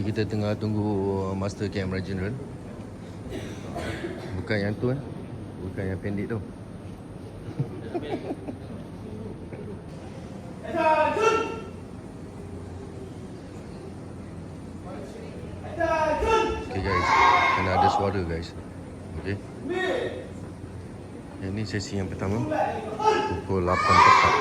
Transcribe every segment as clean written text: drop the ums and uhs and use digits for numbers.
Okey, kita tengah tunggu Master Camera General. Bukan yang tu bukan yang pendek tu. Okay guys, kena ada suara guys. Okay. Yang ni sesi yang pertama, pukul 8 tepat.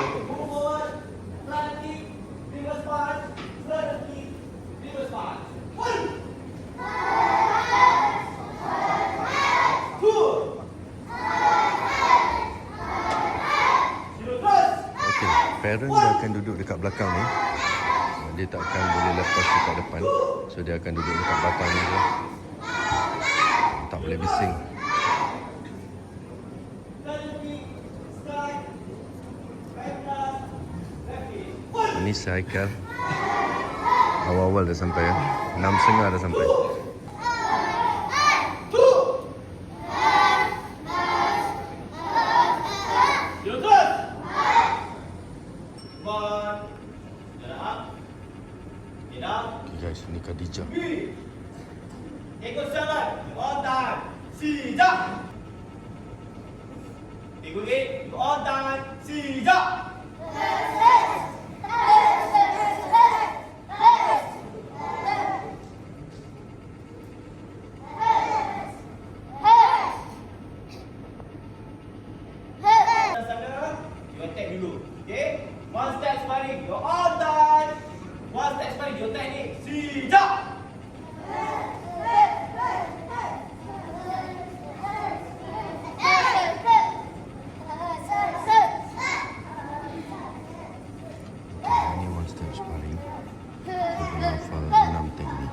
Okay, parent dia akan duduk dekat belakang ni. Dia tak akan boleh lepas dekat depan. So dia akan duduk dekat belakang ni je. Tak boleh bising. Ini Saikal. Awal-awal dah sampai 6.30 dah sampai. Okay guys, ini Khadijah. Ikut sangat. On time. Sijak. Ikut on time. Sijak. You attack dulu. Okay? One step sparring. You're on time. One step sparring. You attack ni. Sijak. Ini one step sparring. Kita kena hafal 6 teknik.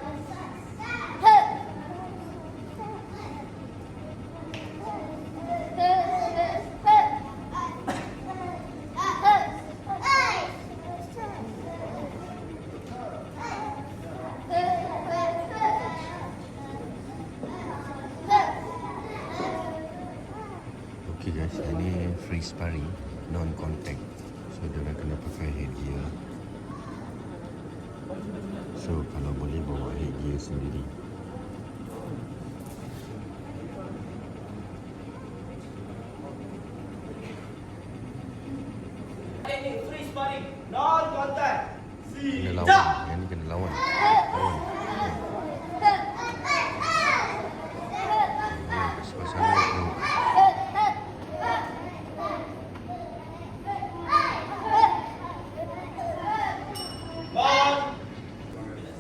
Okay guys, ini free sparring, non contact. So dia orang kena pakai headgear. So kalau boleh bawa headgear sendiri. Teknik free sparring. Non contact. Kena Sijak. lawan, yang ni kena lawan. Lawan. Suasana tu.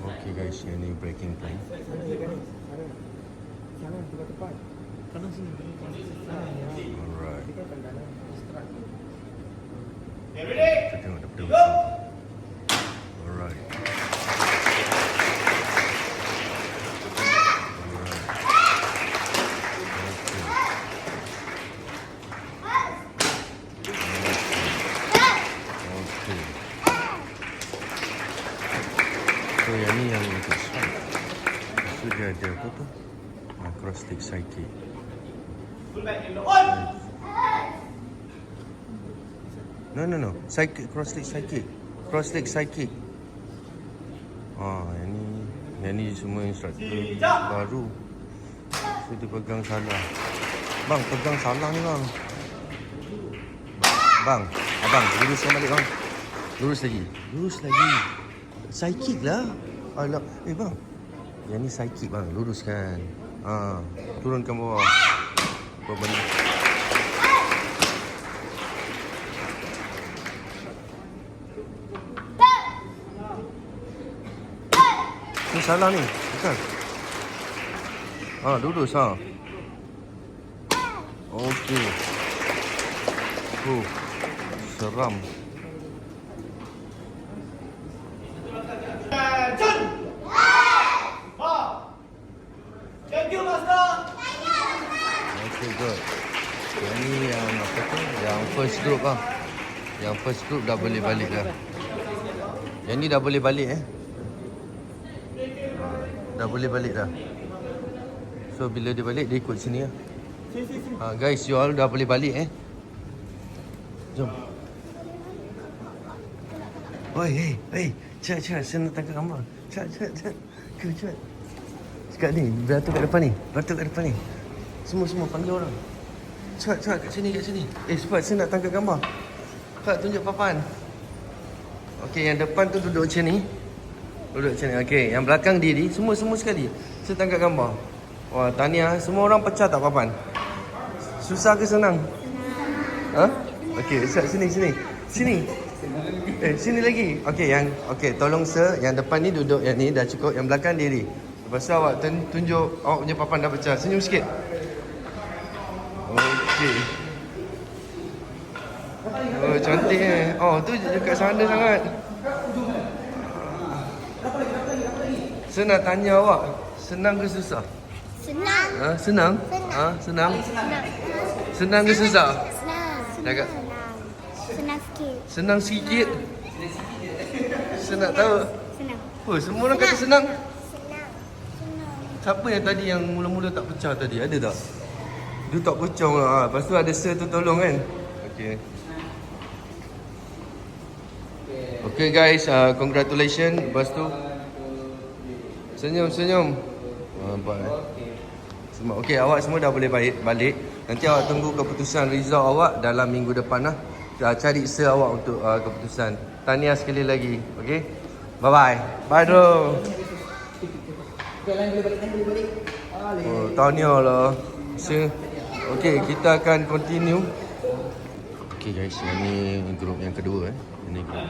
Okay guys, yang ni breaking point. Alright. Okay, ready? Kita tengok daripada Go. belakang. Alright. Okay. So yang ni yang untuk strike. Lepas tu dia ada apa tu? Cross leg side kick. Full back in the on. No. Side kick, cross leg side kick. Cross leg side kick. Yang ni semua instructor baru. So dia pegang salah. Bang, pegang salah ni bang. Bang, abang, luruskan balik bang. Lurus lagi. Side kick lah. Alah, bang. Yang ni side kick bang, luruskan. Turunkan bawah. Bawa balik. Ni salah ni, bukan? Lurus Okey. Seram. Action. Thank you, Master. Okay, good. Yang ni yang apa tu? Yang first group lah. Yang first group dah boleh balik dah. Yang ni dah boleh balik Dah boleh balik dah. So bila dia balik dia ikut sini lah. Guys, you all dah boleh balik Jom. Oi, hey, saya nak tangkap gambar. Cepat. Suka cepat. Cakap ni, beratur kat depan ni. Beratur kat depan ni. Semua panggil orang. Cepat kat sini. Cepat saya nak tangkap gambar. Cepat tunjuk papan. Okey, yang depan tu duduk macam ni. Okey, yang belakang diri. Semua sekali. Saya tangkap gambar. Wah, tahniah. Semua orang pecah tak papan? Susah ke senang? Ha? Okey, sini. Sini lagi. Okey, tolong sir, yang depan ni duduk yang ni dah cukup, yang belakang diri. Lepas tu awak tunjuk awak punya papan dah pecah. Senyum sikit. Okey. Oh, cantik Oh, tu dekat sana sangat. Saya nak tanya awak, senang ke susah? Senang. Senang? Senang. Senang ke susah? Senang. Senang sikit. Senang sikit. Saya nak tahu. Senang. Oh, semua orang kata senang. Senang. Siapa yang tadi yang mula-mula tak pecah tadi? Ada tak? Dia tak pecah lah. Lepas tu ada sir tu tolong kan? Okey. Okay guys, congratulations. Lepas tu senyum. Nampak Okey, awak semua dah boleh balik. Nanti awak tunggu keputusan result awak dalam minggu depan lah. Cari sir awak untuk keputusan. Tahniah sekali lagi. Okey. Bye. Bye bro. Oh, tahniah lah. Okey, kita akan continue. Okey guys, ini grup yang kedua Ini grup.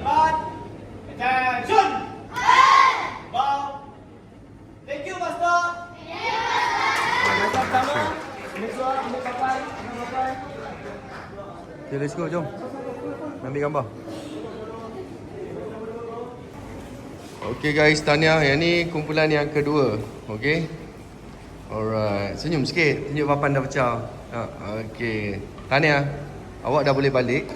Attention! Bow. Thank you, Master. Master pertama. Ambil papan. Okay, let's go, jom. Ambil gambar. Okay guys, tahniah. Yang ni kumpulan yang kedua. Okay. Alright. Senyum sikit. Tunjuk papan dah pecah. Okay. Tahniah. Awak dah boleh balik.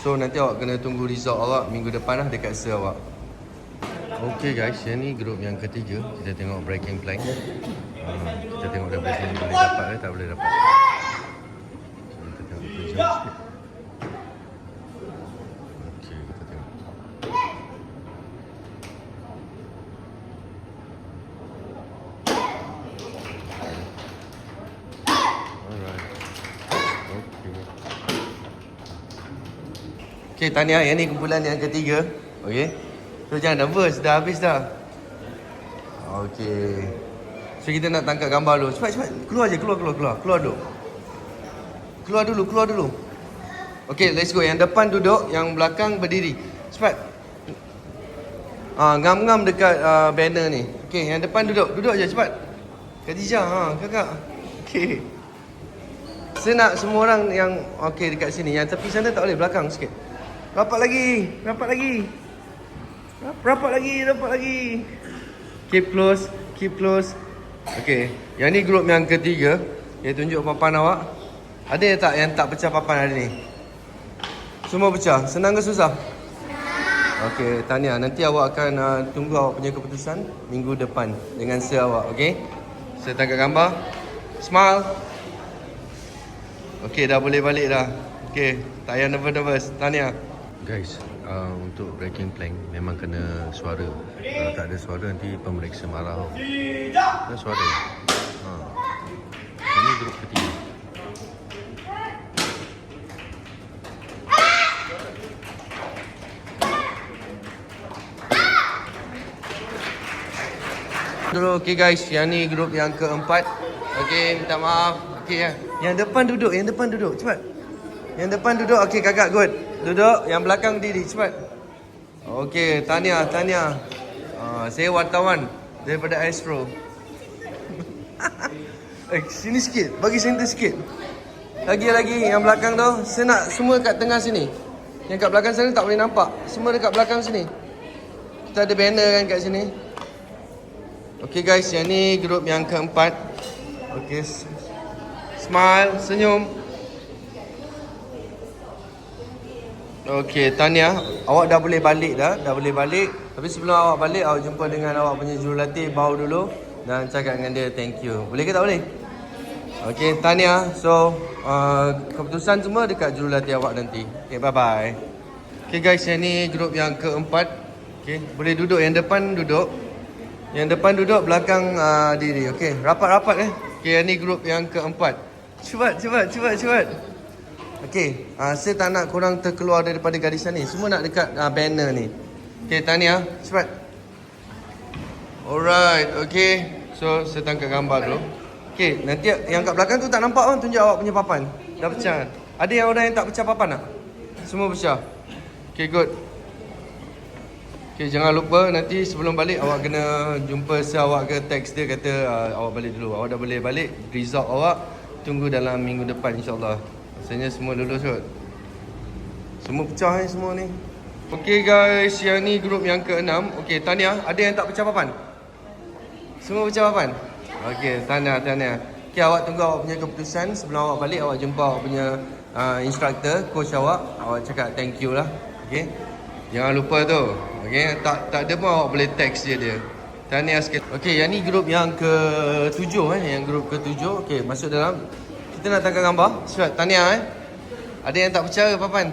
So nanti awak kena tunggu result awak minggu depan lah dekat sir awak. Okay guys, yang ni grup yang ketiga. Kita tengok breaking plank. Kita tengok daripada sini boleh dapat ke tak boleh dapat. Kita tengok position sikit. Okay, kita tengok. Alright. Okay, tahniah. Yang ni kumpulan yang ketiga. Okay. So jangan nervous, dah habis dah. Okay. So kita nak tangkap gambar dulu. Cepat. Keluar je, keluar dulu. Keluar dulu. Okay, let's go. Yang depan duduk, yang belakang berdiri. Cepat. Ngam-ngam dekat banner ni. Okay, yang depan duduk. Duduk je, cepat. Khadijah, kakak. Okay. Saya nak semua orang yang okay dekat sini. Yang tepi sana tak boleh, belakang sikit. Rapat lagi. Keep close. Okay. Yang ni grup yang ketiga. Dia tunjuk papan awak. Ada tak yang tak pecah papan hari ni? Semua pecah. Senang ke susah? Senang. Okay, tahniah. Nanti awak akan tunggu awak punya keputusan minggu depan dengan sir awak. Okay. Saya tangkap gambar. Smile. Okay, dah boleh balik dah. Okay, tak payah nervous. Tahniah. Guys, untuk breaking plank memang kena suara. Kalau tak ada suara nanti pemeriksa marah. Ada suara. Ini grup ketiga. Okay guys, yang ni grup yang keempat. Okay, minta maaf. Okay, yang depan duduk. Cepat. Yang depan duduk. Okay, kakak good. Duduk, yang belakang diri, cepat. Okey, tahniah. Saya wartawan daripada Astro. Sini sikit, bagi center sikit. Lagi yang belakang tu, saya nak semua kat tengah sini. Yang kat belakang sana tak boleh nampak. Semua dekat belakang sini. Kita ada banner kan kat sini. Okey guys, yang ni grup yang keempat. Okey. Smile, senyum. Okey, tahniah. Awak dah boleh balik dah. Tapi sebelum awak balik, awak jumpa dengan awak punya jurulatih, bow dulu dan cakap dengan dia thank you. Boleh ke tak boleh? Okey, tahniah. So, keputusan semua dekat jurulatih awak nanti. Okey, bye-bye. Okey guys, yang ni grup yang keempat. Okey, boleh duduk. Yang depan duduk. Yang depan duduk, belakang diri. Okey, rapat-rapat Okey, ni grup yang keempat. Cepat. Okey, saya tak nak korang terkeluar daripada garisan ni. Semua nak dekat banner ni. Okey, tahniah. Cepat. Alright, okey. So, saya tangkap gambar dulu. Okey, nanti yang kat belakang tu tak nampak kan? Tunjuk awak punya papan. Dah pecah kan? Ada yang orang yang tak pecah papan tak? Semua pecah. Okey, good. Okey, jangan lupa nanti sebelum balik awak kena jumpa awak ke teks dia kata awak balik dulu. Awak dah boleh balik. Result awak tunggu dalam minggu depan insyaAllah. Rasanya semua lulus kot. Semua pecah semua ni. Okey guys, yang ni grup yang ke-6. Okey, tahniah. Ada yang tak pecah papan? Semua pecah papan? Okey, tahniah. Okey, awak tunggu awak punya keputusan. Sebelum awak balik, awak jumpa awak punya instructor, coach awak. Awak cakap thank you lah. Okey. Jangan lupa tu. Okey, tak ada pun awak boleh text dia. Tahniah sikit. Okey, yang ni grup yang ke-7 yang grup ke-7. Okey, masuk dalam. Kita nak tangkap gambar. Cepat, tahniah Ada yang tak percaya papan?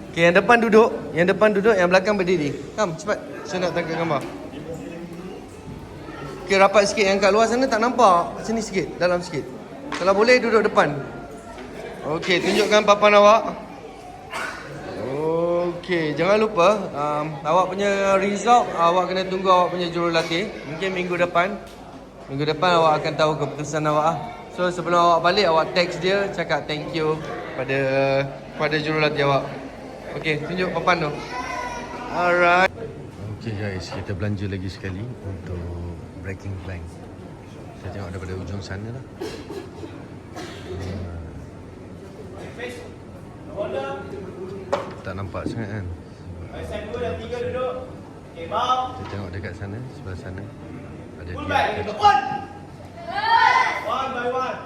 Okey, yang depan duduk, yang belakang berdiri. Come, cepat. Saya nak tangkap gambar. Okey, rapat sikit. Yang kat luar sana tak nampak. Sini sikit, dalam sikit. Kalau boleh duduk depan. Okey, tunjukkan papan awak. Okey, jangan lupa awak punya result awak kena tunggu awak punya jurulatih. Mungkin minggu depan awak akan tahu keputusan awak. So sebelum awak balik awak text dia cakap thank you pada jurulatih awak. Okey, tunjuk papan tu. Alright. Okey guys, kita belanja lagi sekali untuk breaking plank. Saya tengok daripada ujung sana lah. Tak nampak sangat kan. Barisan 2 dan 3 duduk. Okey, bang. Kita tengok dekat sana, sebelah sana. Ada Full dia. back, duduk. One by one.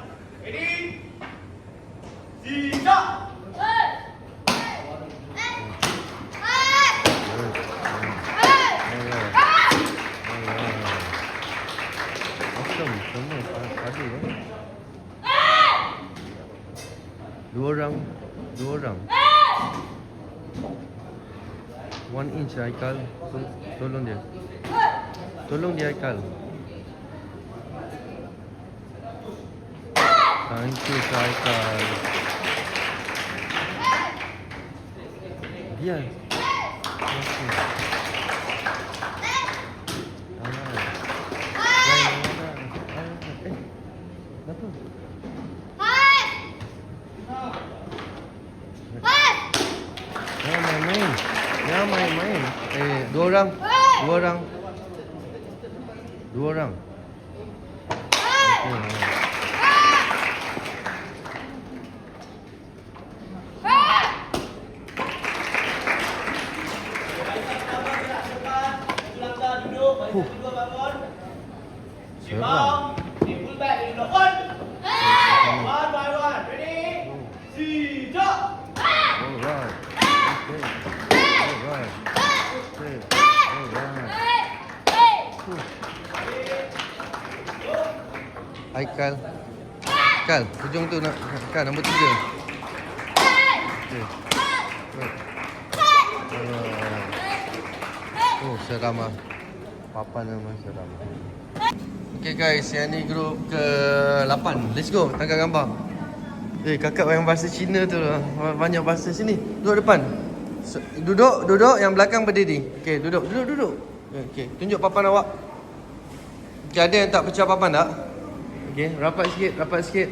Ready? Siap. Awesome, semua padu Dua orang. 1 inch Aikal. Tolong dia Aikal. Thank you Aikal. Dia. Okay. Kenapa? Jangan main-main. Dua orang. Okay. Bang. Full back, duduk. One by one. Ready? Siap. Alright. Aikal. Kal, hujung tu nak Kal nombor 3. Okey. Oh, seram ah. Papan memang seram. Okay guys, yang ni grup ke-8. Let's go, tangkap gambar. Kakak yang bahasa Cina tu lah. Banyak bahasa sini. Duduk depan. Duduk, yang belakang berdiri. Okay, duduk. Okay, tunjuk papan awak. Okay, ada yang tak pecah papan tak? Okay, rapat sikit.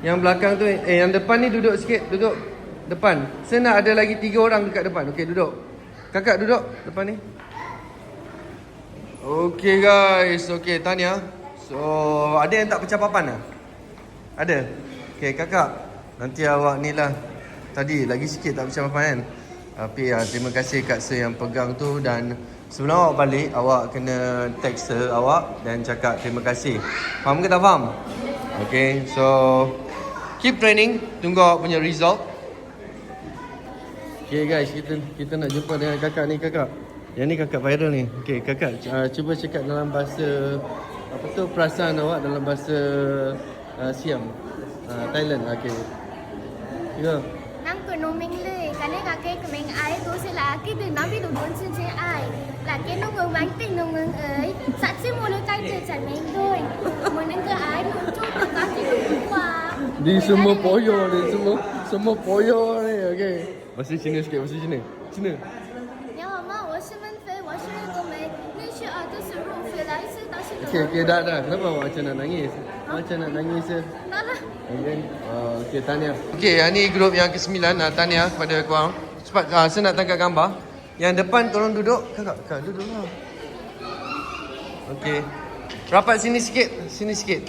Yang belakang tu, yang depan ni duduk sikit. Duduk depan. Saya nak ada lagi 3 orang dekat depan. Okay, duduk. Kakak duduk depan ni. Okay guys, okay, tahniah. So, ada yang tak pecah papan tak? Ada? Okay, kakak. Nanti awak ni lah. Tadi lagi sikit tak pecah papan kan? Tapi terima kasih Kak Sir yang pegang tu. Dan sebelum awak balik, awak kena text Sir awak dan cakap terima kasih. Faham ke tak faham? Okay, so keep training. Tunggu awak punya result. Okay guys, kita nak jumpa dengan kakak ni, kakak. Yang ni kakak viral ni. Okay, kakak cuba cakap dalam bahasa apa tu, perasaan awak dalam bahasa Siam, Thailand. Okay. Go. Nang ko noming le, kane kake kameng ai to se la ki de na bi do don sin che ai. là cái nụ ngừng bánh tình nụ ngừng ấy sẵn xin mua đôi cay chơi chảy mấy thôi muốn những cái ái nụ chút được có thì cũng qua Di semua poyo ni, semua poyo ni. Okey. Bahasa Cina sikit, bahasa Cina. Cina. 你好吗？我是温飞，我是一个美女是耳朵是入飞来自到西 Okey, okey, dah. Kenapa awak macam nak nangis? Macam nak nangis je. 好了。 Okay. Okey, tahniah. Okey, yang ni grup yang ke-9. Tahniah kepada korang. Cepat, saya nak tangkap gambar. Yang depan tolong duduk. Kakak duduk lah. Okey. Rapat sini sikit.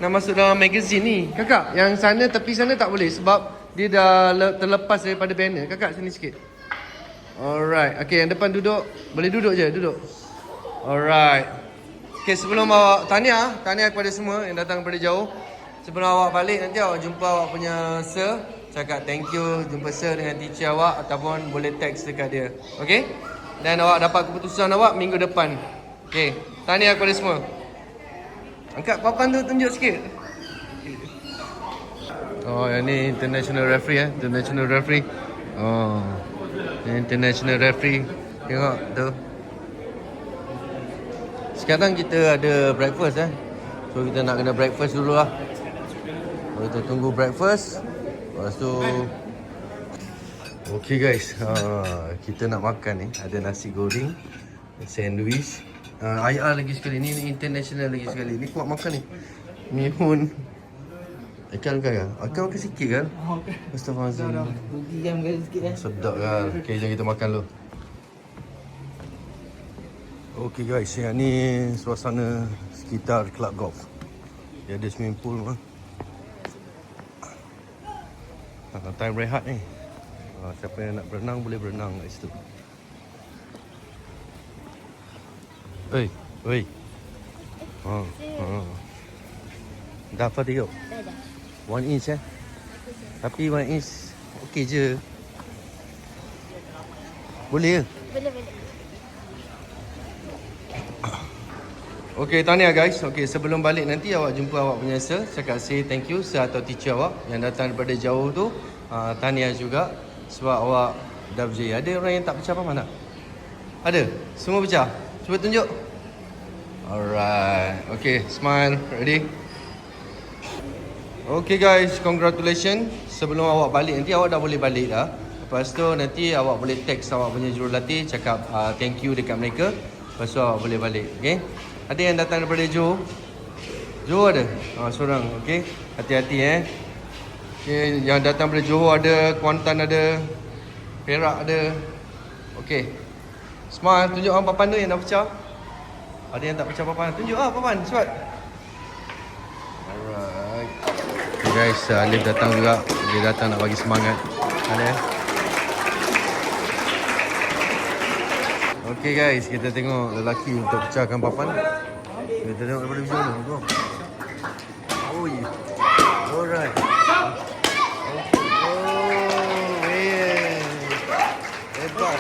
Nak masuk dalam magazine ni. Kakak, yang sana, tepi sana tak boleh sebab dia dah terlepas daripada banner. Kakak, sini sikit. Alright. Okey, yang depan duduk. Boleh duduk je, duduk. Alright. Okey, sebelum awak tahniah kepada semua yang datang daripada jauh. Sebelum awak balik nanti awak jumpa awak punya sir. Cakap thank you, jumpa sir dengan teacher awak ataupun boleh text dekat dia. Okey? Dan awak dapat keputusan awak minggu depan. Okey, tahniah kepada semua. Angkat papan tu, tunjuk sikit. Oh, yang ni international referee international referee. Oh. International referee. Tengok tu. Sekarang kita ada breakfast So kita nak kena breakfast dulu lah. Kita tunggu breakfast. Lepas tu okay guys, kita nak makan ni. Ada nasi goreng, sandwich, IR lagi sekali ni international lagi sekali. Ni kuat makan ni. Mihun. Akan makan sikit kan? Astaghfirullahaladzim. Diam kan sikit Sedap kan? Okay, jom kita makan dulu. Okay guys, yang ni suasana sekitar club golf. Dia ada swimming pool lah. Time rehat ni. Siapa yang nak berenang boleh berenang kat situ. Oi. Dah apa tengok? Dah. 1 inch Tapi 1 inch okey je. Boleh ke? Boleh. Okey, tahniah guys. Okey, sebelum balik nanti awak jumpa awak punya sir. Cakap say thank you sir atau teacher awak yang datang daripada jauh tu. Tahniah juga sebab awak dah berjaya. Ada orang yang tak pecah papan tak? Ada? Semua pecah? Cuba tunjuk. Alright. Okey, smile. Ready? Okay guys, congratulations. Sebelum awak balik nanti awak dah boleh balik dah. Lepas tu nanti awak boleh text awak punya jurulatih cakap thank you dekat mereka. Lepas tu awak boleh balik. Okay? Ada yang datang daripada Johor? Johor ada? Seorang. Okay? Hati-hati Okay, yang datang daripada Johor ada, Kuantan ada, Perak ada. Okay. Smile, tunjuk orang papan tu yang dah pecah. Ada yang tak pecah papan. Tunjuk papan, cepat. Alright. Okay guys, Alif datang juga. Dia datang nak bagi semangat. Ada. Okay guys, kita tengok lelaki untuk pecahkan papan. Kita tengok daripada visual dulu. Oh yeah. Alright. Oh yeah. Hebat.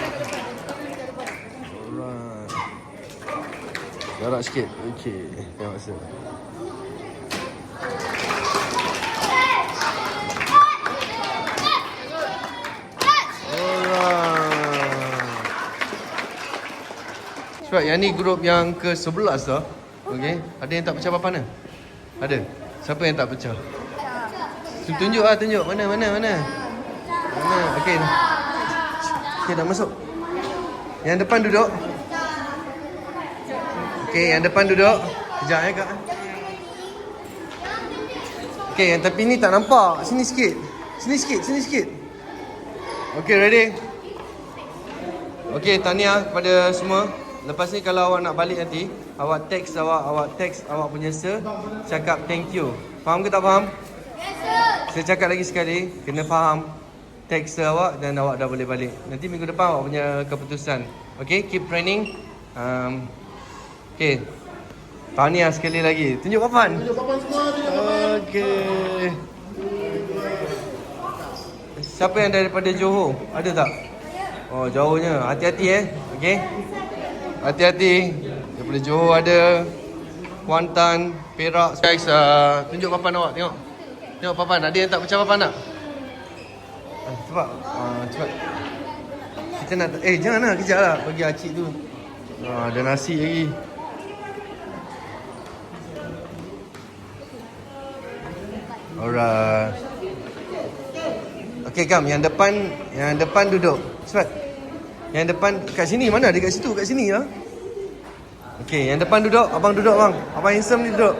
Alright. Jarak sikit. Okay. Tengok masa. Sebab yang ni grup yang ke-11 dah. Okey. Ada yang tak pecah papan ke? Ada. Siapa yang tak pecah? Tunjuk tunjuk. Mana? Mana? Okey. Okey, dah masuk. Yang depan duduk. Okey, yang depan duduk. Kejap Kak. Okey, yang tepi ni tak nampak. Sini sikit. Okey, ready? Okey, tahniah kepada semua. Lepas ni kalau awak nak balik nanti, awak text awak punya sir, cakap thank you. Faham ke tak faham? Yes sir. Saya cakap lagi sekali, kena faham text sir awak dan awak dah boleh balik. Nanti minggu depan awak punya keputusan. Okay, keep training. Okay. Tahniah sekali lagi. Tunjuk papan. Semua. Okay. Siapa yang daripada Johor? Ada tak? Oh, jauhnya. Hati-hati Okay. Hati-hati. Daripada Johor ada, Kuantan, Perak. Guys, tunjuk papan awak, tengok. Tengok papan, ada yang tak pecah papan tak? Cepat. Cepat. Kita nak, janganlah, kejap lah. Bagi acik tu. Ada nasi lagi. Alright. Okey Kam, yang depan duduk. Cepat. Yang depan kat sini mana? Ada kat situ, kat sini lah. Okey, yang depan duduk. Abang duduk bang. Abang handsome ni duduk.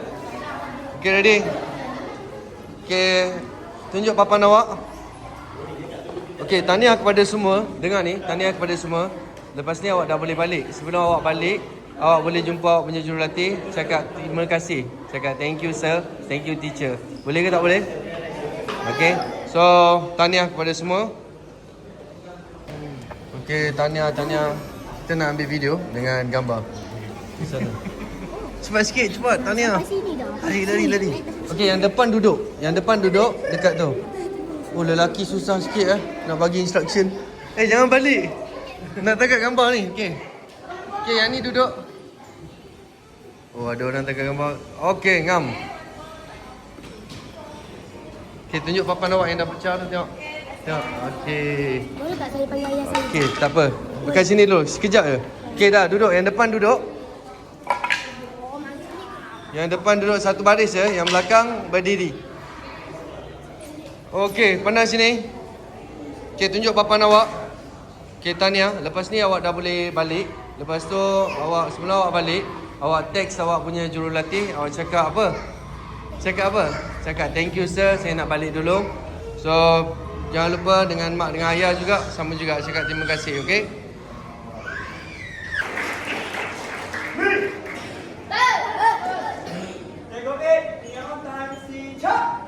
Okey, ready? Okey, tunjuk papan awak. Okey, tahniah kepada semua. Dengar ni, tahniah kepada semua. Lepas ni awak dah boleh balik. Sebelum awak balik, awak boleh jumpa awak punya jurulatih. Cakap terima kasih. Cakap thank you sir, thank you teacher. Boleh ke tak boleh? Okey, so tahniah kepada semua. Okey, tahniah. Kita nak ambil video dengan gambar. Di sana. Cepat sikit, cepat. Tahniah. Kat sini dah. Lari. Okey, yang depan duduk dekat tu. Oh, lelaki susah sikit nak bagi instruction. Jangan balik. Nak tangkap gambar ni. Okey, yang ni duduk. Oh, ada orang tangkap gambar. Okey, ngam. Okey, tunjuk papan awak yang dah pecah tu, tengok. Okey. Boleh tak saya panggil ayah saya? Okey, tak apa. Dekat sini dulu, sekejap je. Okey dah, duduk. Yang depan duduk. Yang depan duduk satu baris ya, yang belakang berdiri. Okey, pandang sini. Okey, tunjuk papan awak. Okey, tahniah. Lepas ni awak dah boleh balik. Lepas tu sebelum awak balik, awak teks awak punya jurulatih. Awak cakap apa? Cakap thank you sir, saya nak balik dulu. So, jangan lupa dengan mak dengan ayah juga, sama juga cakap terima kasih, okey? Take off it. Neon time, see, chop.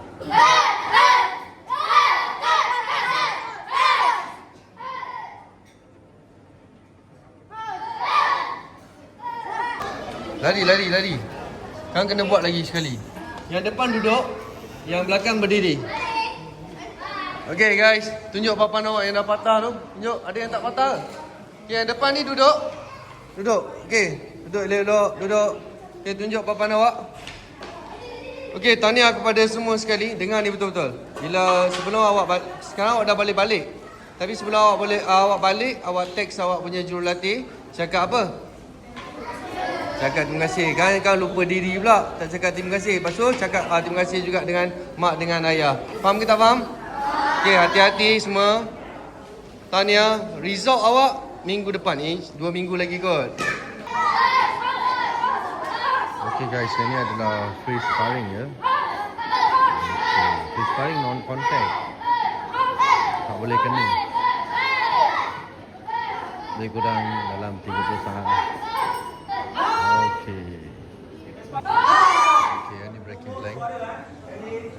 Lari. Kang kena buat lagi sekali. Yang depan duduk, yang belakang berdiri. Okay guys, tunjuk papan awak yang dah patah tu. Tunjuk, ada yang tak patah. Okay, yang depan ni duduk. Okay, duduk. Okay, tunjuk papan awak. Okay, tahniah kepada semua sekali. Dengar ni betul-betul. Sekarang awak dah balik. Tapi sebelum awak balik, awak teks awak punya jurulatih. Cakap apa? Cakap terima kasih. Kan lupa diri pula. Tak cakap terima kasih. Lepas tu cakap terima kasih juga dengan mak dengan ayah. Faham ke tak faham? Okey, hati-hati semua. Tahniah. Result awak minggu depan ni. 2 minggu lagi kot. Okey guys, ini adalah free sparring ya. Okay. Free sparring non-contact. Tak boleh kena. Lebih kurang dalam 30 saat. Okey, ini breaking plank. Okay.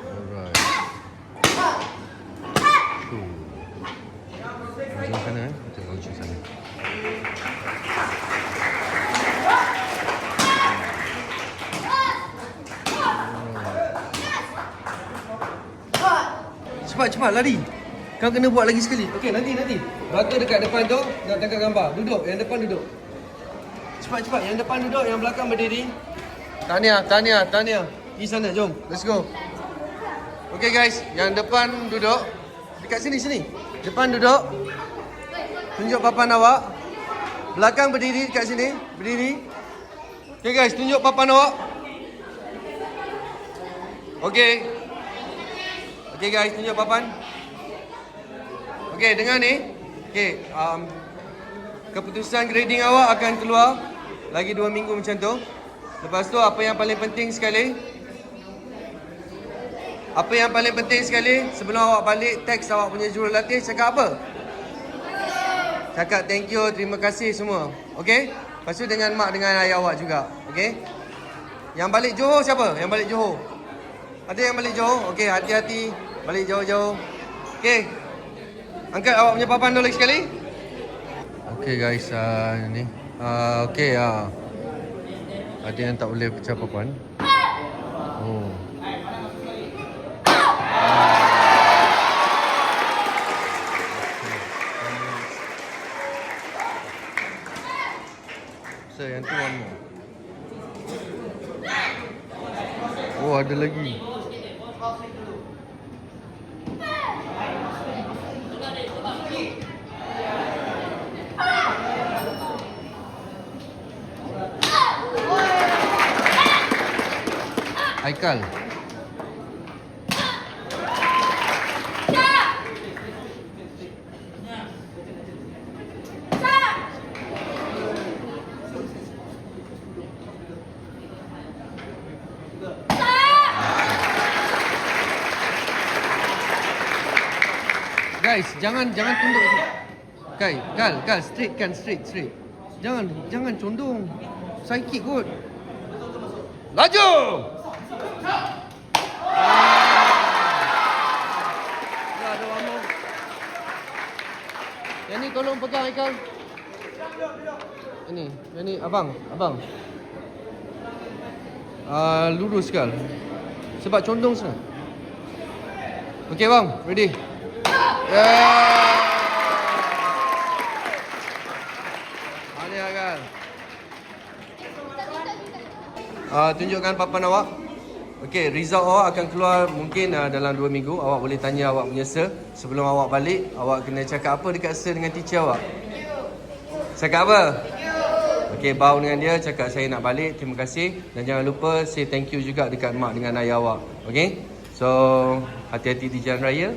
Alright. Ujung sana Tengok ujung sana. Cepat lari. Kau kena buat lagi sekali. Okey, nanti. Batu dekat depan tu nak tangkap gambar. Duduk, yang depan duduk. Cepat. Yang depan duduk, yang belakang berdiri. Tahniah. Pergi sana, jom. Let's go. Okey guys, yang depan duduk. Dekat sini. Depan duduk. Tunjuk papan awak. Belakang berdiri dekat sini. Berdiri. Okey guys, tunjuk papan awak. Okey guys, tunjuk papan. Okey, dengar ni. Okey, keputusan grading awak akan keluar lagi 2 minggu macam tu. Lepas tu apa yang paling penting sekali? Sebelum awak balik, teks awak punya jurulatih cakap apa? Cakap thank you, terima kasih semua. Okey? Lepas tu dengan mak dengan ayah awak juga. Okey? Yang balik Johor siapa? Yang balik Johor? Ada yang balik Johor? Okey, hati-hati. Balik jauh-jauh. Okey. Angkat awak punya papan dulu lagi sekali. Okey guys, ni. Okey, ada yang tak boleh pecah papan. Oh. So, yang tu one more. Oh, ada lagi. Haikal. Guys, jangan tunduk. Kal, straight. Jangan condong. Side kick kot. Laju. Ya, ada Amor. Yang ni tolong pegang Haikal. Yang ni abang. Lurus Kal. Sebab condong sana. Okey bang, ready. Mana Haikal? Tunjukkan papan awak. Okey, result awak akan keluar mungkin dalam 2 minggu. Awak boleh tanya awak punya sir. Sebelum awak balik, awak kena cakap apa dekat sir dengan teacher awak? Cakap apa? Okey, bow dengan dia, cakap saya nak balik, terima kasih. Dan jangan lupa say thank you juga dekat mak dengan ayah awak. Okey? So, hati-hati di jalan raya.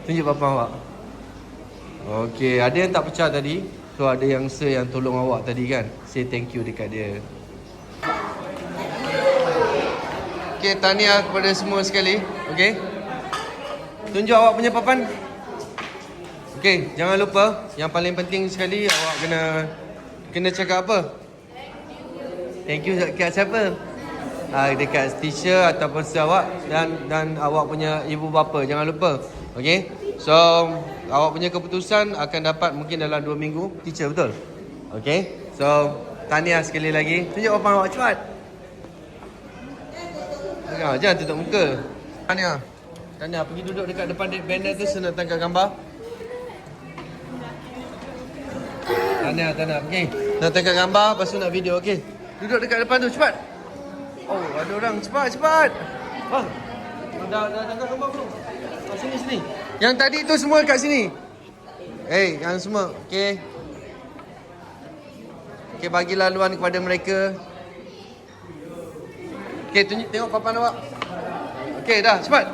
Tunjuk papan awak. Okey, ada yang tak pecah tadi. So, ada yang sir yang tolong awak tadi kan. Say thank you dekat dia. Okey, tahniah kepada semua sekali. Okey. Tunjuk awak punya papan. Okey, jangan lupa yang paling penting sekali awak kena cakap apa? Thank you dekat siapa? Dekat teacher ataupun sir awak dan awak punya ibu bapa. Jangan lupa. Okey. So, awak punya keputusan akan dapat mungkin dalam 2 minggu. Teacher, betul? Okey. So, tahniah sekali lagi. Tunjuk papan awak cepat. Jangan tutup muka. Tahniah, pergi duduk dekat depan banner tu, saya nak tangkap gambar. Tahniah, pergi. Nak tangkap gambar, lepas tu nak video, okey? Duduk dekat depan tu, cepat. Oh, ada orang, cepat. Bang, dah tangkap gambar belum? Sini. Yang tadi tu semua kat sini. Yang semua, okey. Okey, bagi laluan kepada mereka. Okey, tengok papan awak. Okey, dah, cepat.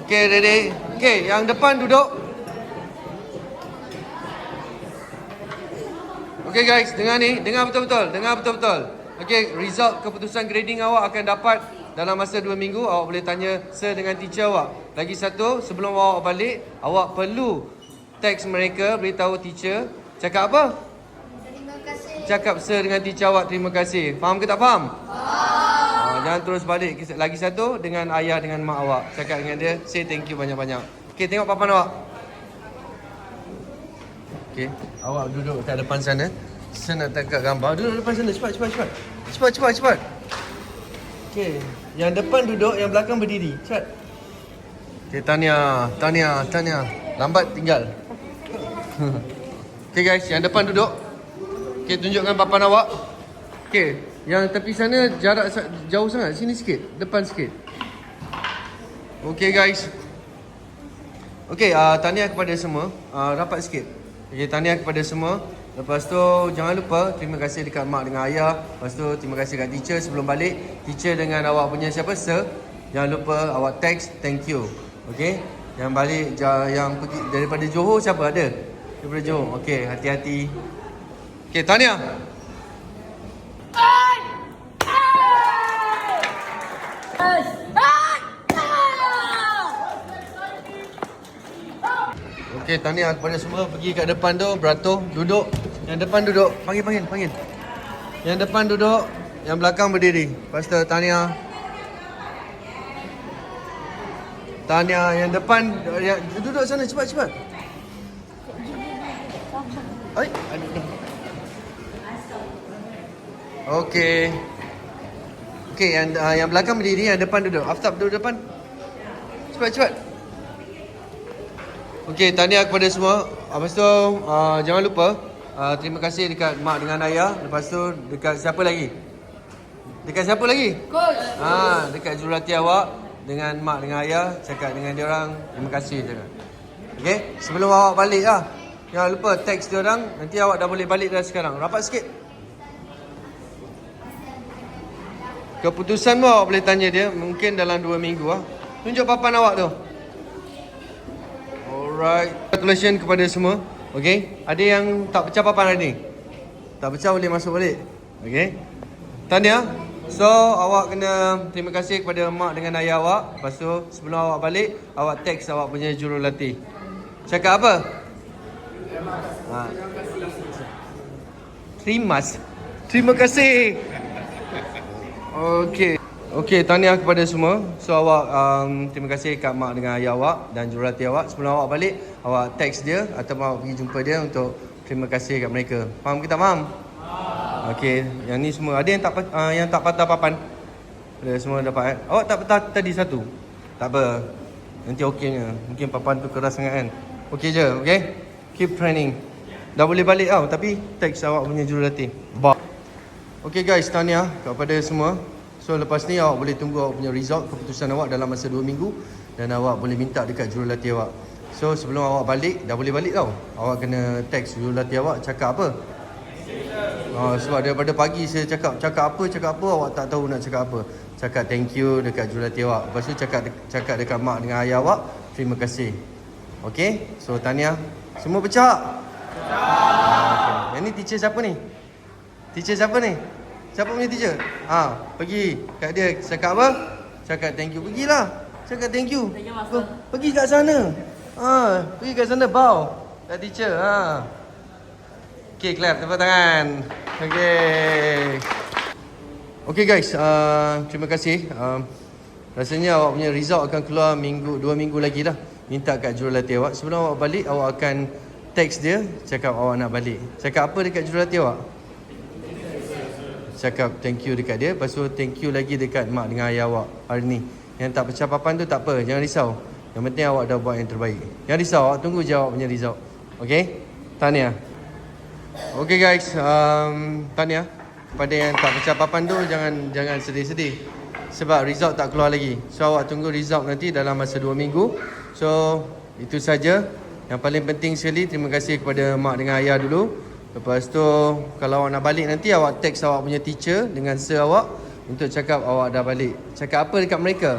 Okey, ready. Okey, yang depan duduk. Okey guys, dengar betul-betul. Okey, result keputusan grading awak akan dapat dalam masa 2 minggu. Awak boleh tanya sir dengan teacher awak. Lagi satu, sebelum awak balik, awak perlu teks mereka, beritahu teacher. Cakap apa? Cakap sir dengan teacher awak terima kasih. Faham ke tak faham? Jangan terus balik. Lagi satu, dengan ayah dengan mak awak. Cakap dengan dia, say thank you banyak-banyak. Okey, tengok papan awak. Okey, awak duduk kat depan sana. Saya nak tangkap gambar. Duduk depan sana, cepat. Okey, yang depan duduk, yang belakang berdiri. Cepat. Okey, tahniah. Lambat tinggal. Okey guys, yang depan duduk. Okey, tunjukkan papan awak. Okey, yang tepi sana jarak jauh sangat. Sini sikit, depan sikit. Okey guys. Okey, tahniah kepada semua. Rapat sikit. Okey, tahniah kepada semua. Lepas tu jangan lupa terima kasih dekat mak dengan ayah. Lepas tu terima kasih kat teacher sebelum balik. Teacher dengan awak punya siapa? Sir. Jangan lupa awak text thank you. Okey. Yang balik yang pergi daripada Johor siapa ada? Daripada Johor. Okey, hati-hati. Okey, tahniah. Okey, tahniah kepada semua. Pergi kat depan tu, beratur, duduk. Yang depan duduk. Panggil. Yang depan duduk, yang belakang berdiri. Lepas tu tahniah. Yang depan duduk sana, cepat. Ai, ada. Okey. Okey, yang belakang berdiri, yang depan duduk. Aftab duduk depan. Cepat. Okey, tahniah kepada semua. Lepas tu jangan lupa terima kasih dekat mak dengan ayah. Lepas tu dekat siapa lagi? Coach. Dekat jurulati awak dengan mak dengan ayah, cakap dengan dia orang terima kasih jangan. Okey, sebelum awak balik lah. Jangan lupa teks dia orang. Nanti awak dah boleh balik dah sekarang. Rapat sikit. Keputusan awak boleh tanya dia. Mungkin dalam 2 minggu lah. Tunjuk papan awak tu. Alright. Congratulations kepada semua. Okay. Ada yang tak pecah papan hari ni? Tak pecah boleh masuk balik. Okay. Tahniah. So awak kena terima kasih kepada mak dengan ayah awak. Lepas tu sebelum awak balik, awak teks awak punya jurulatih. Cakap apa? Terima kasih. Okey. Okey, tahniah kepada semua. So awak terima kasih kat mak dengan ayah awak dan jurulatih awak. Sebelum awak balik, awak teks dia atau awak pergi jumpa dia untuk terima kasih kat mereka. Faham ke tak faham? Okey, yang ni semua. Ada yang tak patah papan? Ada semua dapat Awak tak patah tadi satu? Tak apa. Nanti okeynya. Mungkin papan tu keras sangat kan? Okey je, okey? Keep training. Dah boleh balik tau, tapi teks awak punya jurulatih. Okey guys, tahniah kepada semua. So lepas ni awak boleh tunggu awak punya result, keputusan awak dalam masa 2 minggu. Dan awak boleh minta dekat jurulatih awak. So sebelum awak balik, dah boleh balik tau. Awak kena teks jurulatih awak cakap apa. Sebab daripada pagi saya cakap apa, awak tak tahu nak cakap apa. Cakap thank you dekat jurulatih awak. Lepas tu cakap dekat mak dengan ayah awak, terima kasih. Okey, so tahniah. Semua pecah? Okay. Yang ni teacher siapa ni? Siapa punya teacher? Pergi kat dia cakap apa? Cakap thank you. Pergilah. Cakap thank you. Pergi kat sana. Pergi kat sana bow. Kat teacher. Okay, clap. Tepuk tangan. Okay guys, terima kasih. Rasanya awak punya result akan keluar 2 minggu lagi dah. Minta kat jurulatih awak. Sebelum awak balik, awak akan teks dia. Cakap awak nak balik. Cakap apa dekat jurulatih awak? Cakap thank you dekat dia. Lepas tu thank you lagi dekat mak dengan ayah awak hari ni. Yang tak pecah papan tu tak apa. Jangan risau. Yang penting awak dah buat yang terbaik. Jangan risau. Awak tunggu je awak punya result. Okay? Tahniah. Okay guys, tahniah kepada yang tak pecah papan tu. Jangan sedih-sedih sebab result tak keluar lagi. So awak tunggu result nanti dalam masa 2 minggu. So itu saja. Yang paling penting sekali, terima kasih kepada mak dengan ayah dulu. Lepas tu kalau awak nak balik nanti, awak teks awak punya teacher dengan sir awak untuk cakap awak dah balik. Cakap apa dekat mereka?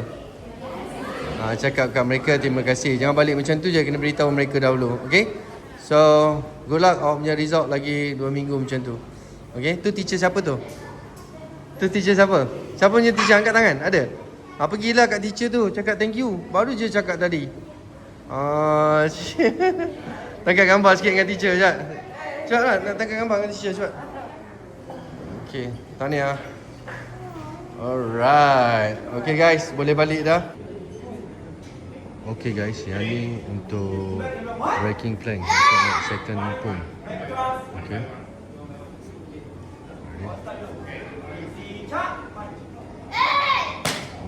Cakap kat mereka terima kasih. Jangan balik macam tu je, kena beritahu mereka dahulu. Okay? So, good luck awak punya result lagi 2 minggu macam tu. Okay, tu teacher siapa tu? Tu teacher siapa? Siapa punya teacher? Angkat tangan, ada? Pergilah kat teacher tu, cakap thank you. Baru je cakap tadi. Tangkap gambar sikit dengan teacher, Jad. Cepatlah, nak tangkap gambar dengan teacher, cepat. Okay, tahniah. Alright. Okay guys, boleh balik dah. Okay guys, yang ni untuk breaking plank untuk second pump. Okay.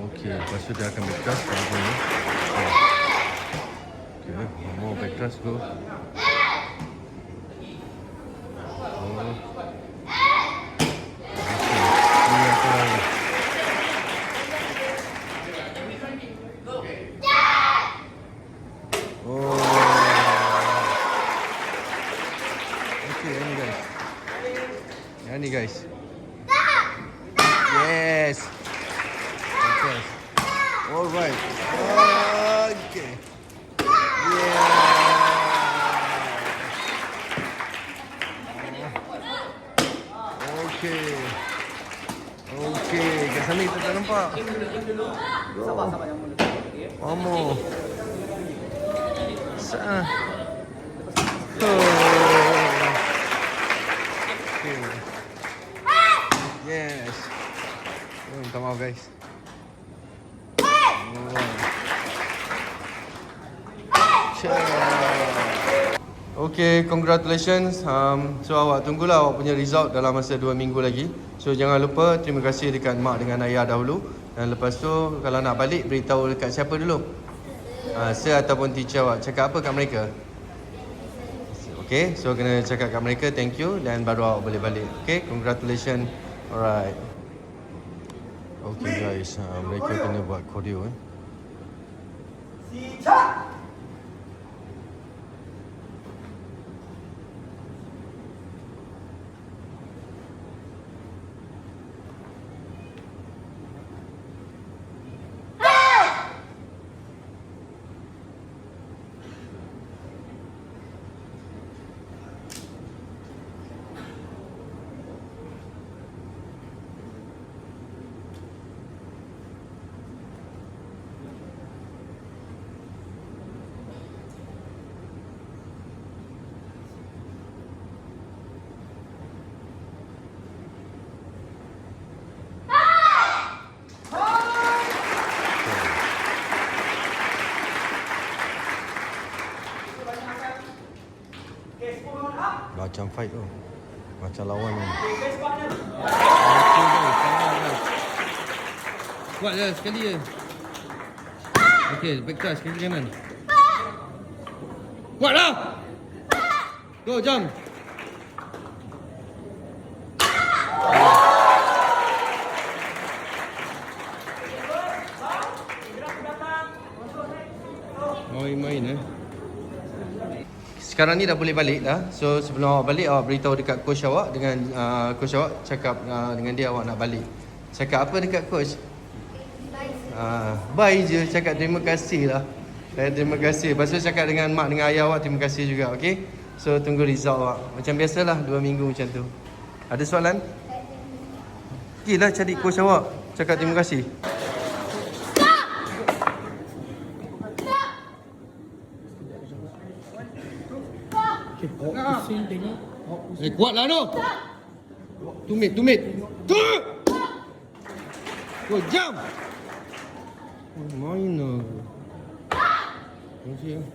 Okay, lepas tu dia akan backcast pada ni. Okay, more backcast go. Ni guys. Yes. Okay. Alright. Okay. Yeah. Okay. Okay. Kat sana kita tak nampak. Sabar yang mulut. Omo. Sah. Yes. Minta maaf guys. Okay, congratulations. So awak tunggulah awak punya result dalam masa 2 minggu lagi. So jangan lupa terima kasih dekat mak dengan ayah dahulu. Dan lepas tu kalau nak balik, beritahu dekat siapa dulu? Sir ataupun teacher awak. Cakap apa kat mereka? Okay, so kena cakap kat mereka thank you dan baru awak boleh balik. Okay, congratulations. Alright. Okay guys, mereka kena buat koreo Siap. Macam fight tu. Macam lawan tu. Okay, best partner. Okay guys, sabar guys. Kuat je sekali je. Okay, back touch kaki kanan. Kuat lah. Go, jump. Main-main Sekarang ni dah boleh balik dah. So sebelum awak balik, awak beritahu dekat coach awak dengan coach awak cakap dengan dia awak nak balik. Cakap apa dekat coach? Bye je, cakap terima kasih lah. Terima kasih. Lepas tu cakap dengan mak dengan ayah awak terima kasih juga, okey? So tunggu result awak. Macam biasalah 2 minggu macam tu. Ada soalan? Pergilah cari coach awak, cakap terima kasih. Kuatlah tu. Tumit. Go jump. Main lah. Masih lah.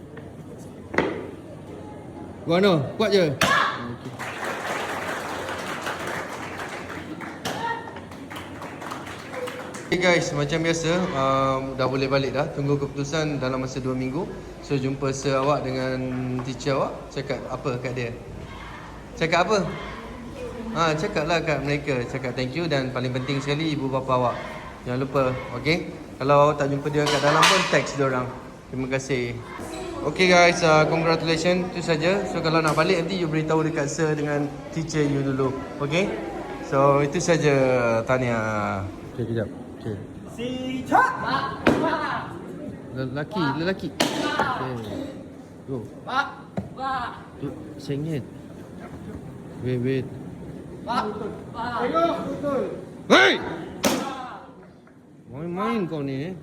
Gua no, kuat je. Okay guys, macam biasa dah boleh balik dah. Tunggu keputusan dalam masa 2 minggu. So jumpa sir awak dengan teacher awak. Cakap apa kat dia? Cakap apa? Cakaplah kat mereka. Cakap thank you dan paling penting sekali ibu bapa awak. Jangan lupa, okey? Kalau awak tak jumpa dia kat dalam pun text dia orang. Terima kasih. Okay guys, congratulations. Itu saja. So kalau nak balik nanti you beritahu dekat sir dengan teacher you dulu. Okay? So itu saja tahniah. Okay, kejap. Okay. Siap. Lelaki. Okay. Go. Pak. Tu sengit. Wait. Pak. Tengok betul. Hey! Main kau ni.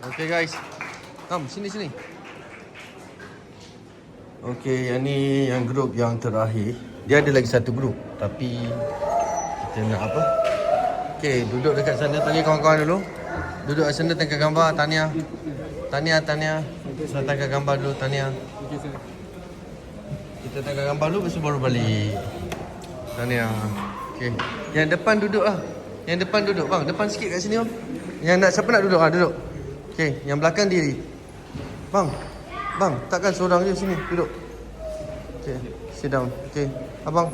Okay guys, sini. Okay, yang ni yang grup yang terakhir. Dia ada lagi satu grup, tapi kita nak apa? Okay, duduk dekat sana, panggil kawan-kawan dulu. Duduk kat sana tengah gambar. Tahniah. So tengah gambar dulu, tahniah. Kita tengah gambar dulu, lepas tu baru balik. Tahniah. Okay, yang depan duduk lah. Yang depan duduk bang, depan sikit kat sini bang. Yang nak, siapa nak duduk? Duduk. Okay, yang belakang diri. Bang, takkan seorang je sini, duduk. Okay, sit down. Okay, abang.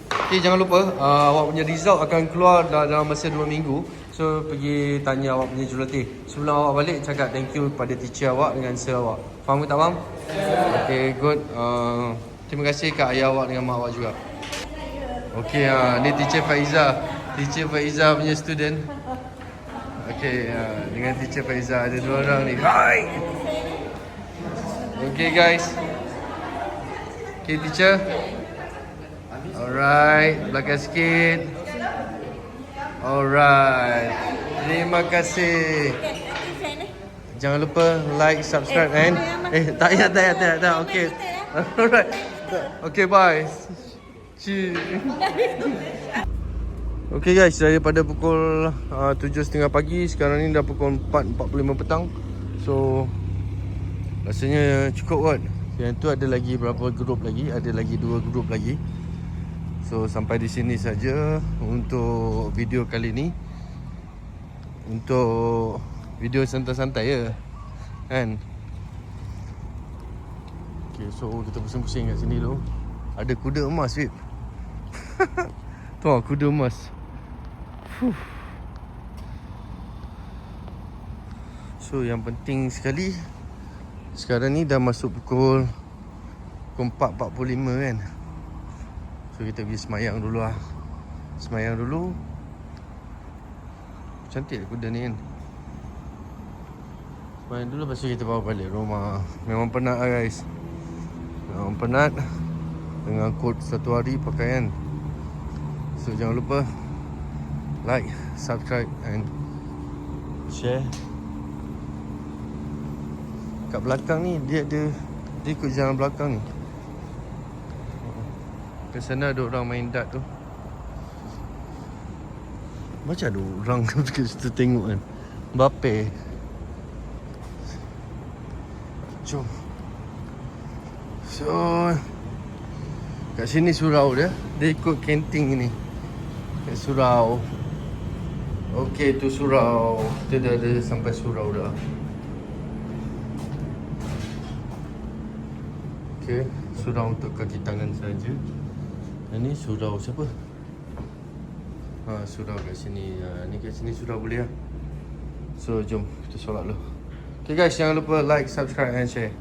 Okay, jangan lupa awak punya result akan keluar dalam masa 2 minggu. So, pergi tanya awak punya jurulatih. Sebelum awak balik, cakap thank you pada teacher awak dengan sir awak. Faham ke tak, bang? Okay, good. Terima kasih kat ayah awak dengan mak awak juga. Okay, ni teacher Faiza. Teacher Faiza punya student. Okay, dengan teacher Faiza ada 2 orang ni. Hai! Okay guys. Okay teacher. Alright, belakang sikit. Alright. Terima kasih. Jangan lupa like, subscribe and tak payah. Okay. Alright. Okay, bye. Cheers. Okay guys, daripada pukul 7.30 pagi, sekarang ni dah pukul 4.45 petang. So rasanya cukup kot. Yang tu ada lagi berapa grup lagi, ada lagi 2 grup lagi. So sampai di sini saja untuk video kali ni. Untuk video santai-santai je kan. Okay, so kita pusing-pusing kat sini dulu. Ada kuda emas weh. Tu kuda emas. So yang penting sekali, sekarang ni dah masuk pukul 4.45 kan. So kita pergi semayang dulu lah. Semayang dulu. Cantik kuda ni kan. Semayang dulu, lepas tu kita bawa balik rumah. Memang penat lah guys. Memang penat. Dengan kod 1 hari pakaian. So jangan lupa like, subscribe and share. Kat belakang ni dia ikut jalan belakang ni. Kat sana ada orang main dart tu. Macam ada orang kat situ tengok kan. Mbappe. Jom. So kat sini surau dia. Dia ikut kanting ni. Kat surau. Okey, tu surau. Kita dah ada sampai surau dah. Okey, surau untuk kaki tangan saja. Dan ni surau siapa? Surau kat sini. Ni kat sini surau boleh lah. So jom kita solat dulu. Okay guys, jangan lupa like, subscribe and share.